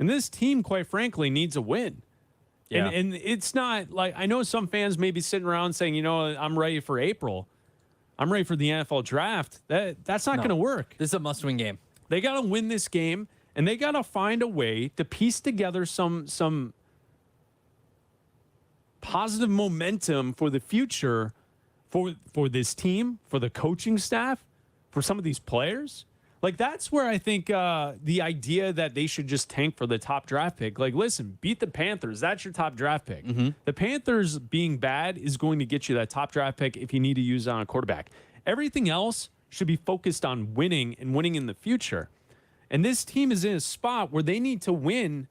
And this team, quite frankly, needs a win. Yeah. And it's not like, I know some fans may be sitting around saying, you know, I'm ready for April. I'm ready for the NFL draft. That's not going to work. This is a must-win game. They got to win this game, and they got to find a way to piece together some positive momentum for the future for this team, for the coaching staff, for some of these players. Like, that's where I think the idea that they should just tank for the top draft pick. Like, listen, beat the Panthers. That's your top draft pick. The Panthers being bad is going to get you that top draft pick if you need to use it on a quarterback. Everything else should be focused on winning and winning in the future. And this team is in a spot where they need to win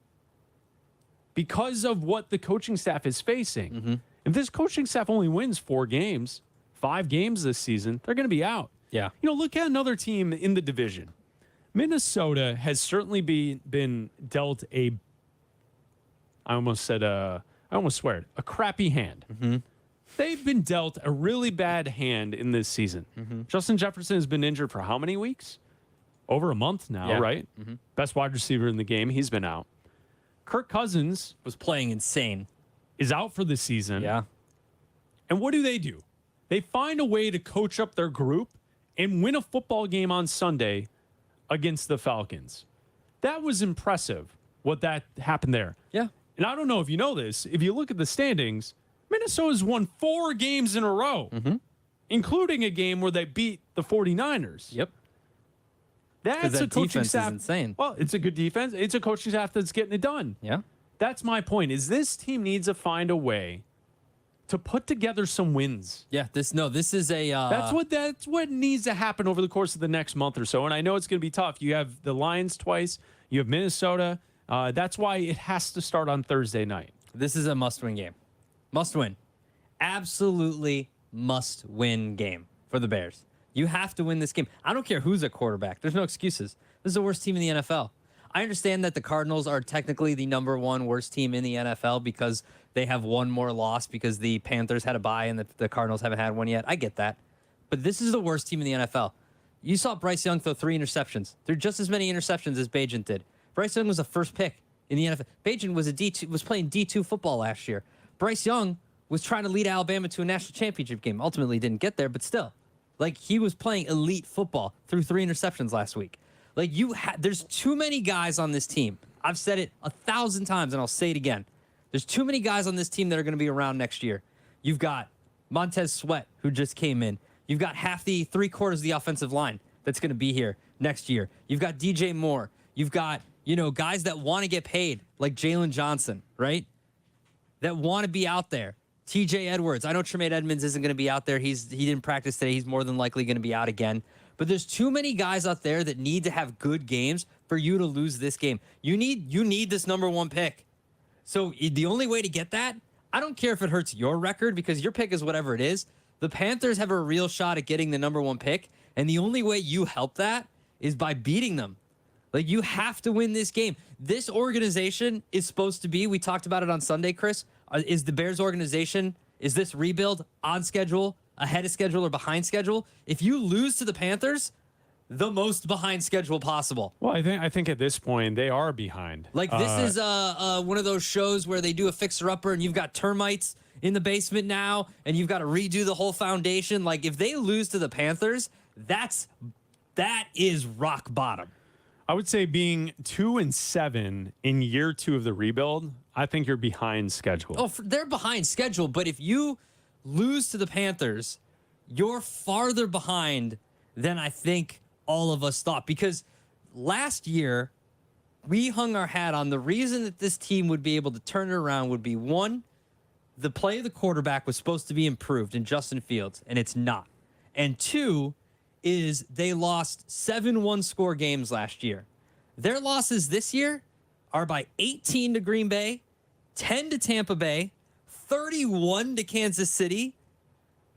because of what the coaching staff is facing. If this coaching staff only wins 4 games, 5 games this season, they're going to be out. Yeah. You know, look at another team in the division. Minnesota has certainly been dealt a a crappy hand. They've been dealt a really bad hand in this season. Justin Jefferson has been injured for how many weeks? Over a month now, right? Best wide receiver in the game. He's been out. Kirk Cousins Was playing insane. is out for the season. Yeah. And what do? They find a way to coach up their group and win a football game on Sunday against the Falcons. That was impressive, what that happened there. Yeah. And I don't know if you know this. If you look at the standings, Minnesota's won 4 games in a row, including a game where they beat the 49ers. Yep. That's a coaching defense staff. is insane. Well, it's a good defense. It's a coaching staff that's getting it done. Yeah. That's my point, is this team needs to find a way to put together some wins. Yeah. This is a. That's what needs to happen over the course of the next month or so. And I know it's going to be tough. You have the Lions twice. You have Minnesota. That's why it has to start on Thursday night. This is a must-win game. Must win. Absolutely must-win game for the Bears. You have to win this game. I don't care who's a quarterback. There's no excuses. This is the worst team in the NFL. I understand that the Cardinals are technically the number 1 worst team in the NFL because they have one more loss because the Panthers had a bye and the Cardinals haven't had one yet. I get that. But this is the worst team in the NFL. You saw Bryce Young throw 3 interceptions. There are just as many interceptions as Bagent did. Bryce Young was the first pick in the NFL. Bagent was playing D2 football last year. Bryce Young was trying to lead Alabama to a national championship game. Ultimately didn't get there, but still. Like, he was playing elite football through 3 interceptions last week. Like, there's too many guys on this team. I've said it 1,000 times, and I'll say it again. There's too many guys on this team that are going to be around next year. You've got Montez Sweat, who just came in. You've got 3/4 of the offensive line that's going to be here next year. You've got DJ Moore. You've got, guys that want to get paid, like Jalen Johnson, right? That want to be out there. TJ Edwards. I know Tremaine Edmonds isn't going to be out there. He didn't practice today. He's more than likely going to be out again. But there's too many guys out there that need to have good games for you to lose this game. You need this number 1 pick. So the only way to get that, I don't care if it hurts your record because your pick is whatever it is. The Panthers have a real shot at getting the number 1 pick. And the only way you help that is by beating them. Like, you have to win this game. This organization is supposed to be, we talked about it on Sunday, Chris, is the Bears organization, is this rebuild on schedule, ahead of schedule, or behind schedule? If you lose to the Panthers, the most behind schedule possible. Well, I think at this point they are behind. Like, this is one of those shows where they do a fixer-upper and you've got termites in the basement now and you've got to redo the whole foundation. Like, if they lose to the Panthers, that is rock bottom. I would say being 2-7 in year 2 of the rebuild, I think you're behind schedule. Oh, they're behind schedule, but if you lose to the Panthers, you're farther behind than I think all of us thought. Because last year, we hung our hat on the reason that this team would be able to turn it around would be, 1, the play of the quarterback was supposed to be improved in Justin Fields, and it's not. And 2, is they lost 7 one-score games last year. Their losses this year are by 18 to Green Bay, 10 to Tampa Bay, 31 to Kansas City,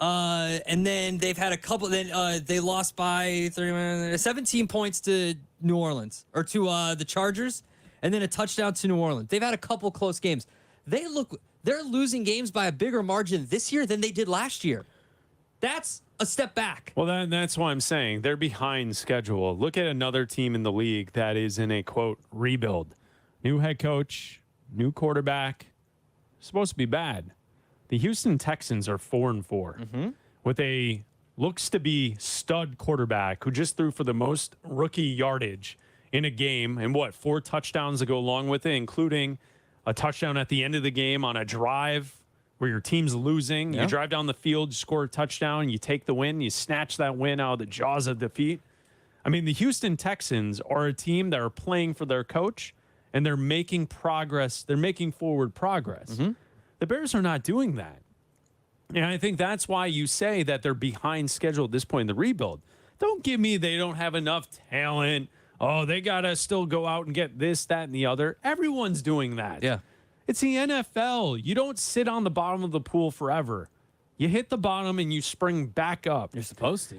and then they've had a couple. Then they lost by 17 points to New Orleans, or to the Chargers, and then a touchdown to New Orleans. They've had a couple close games. They're losing games by a bigger margin this year than they did last year. That's a step back. Well, that's why I'm saying they're behind schedule. Look at another team in the league that is in a, quote, rebuild. New head coach, new quarterback. Supposed to be bad. The Houston Texans are 4-4 with a looks to be stud quarterback who just threw for the most rookie yardage in a game and 4 touchdowns to go along with it, including a touchdown at the end of the game on a drive where your team's losing. Yeah. You drive down the field, score a touchdown, you take the win, you snatch that win out of the jaws of defeat. I mean, the Houston Texans are a team that are playing for their coach and they're making progress. They're making forward progress. The Bears are not doing that. And I think that's why you say that they're behind schedule at this point in the rebuild. Don't give me they don't have enough talent. Oh, they got to still go out and get this, that, and the other. Everyone's doing that. Yeah. It's the NFL. You don't sit on the bottom of the pool forever. You hit the bottom and you spring back up. You're supposed to.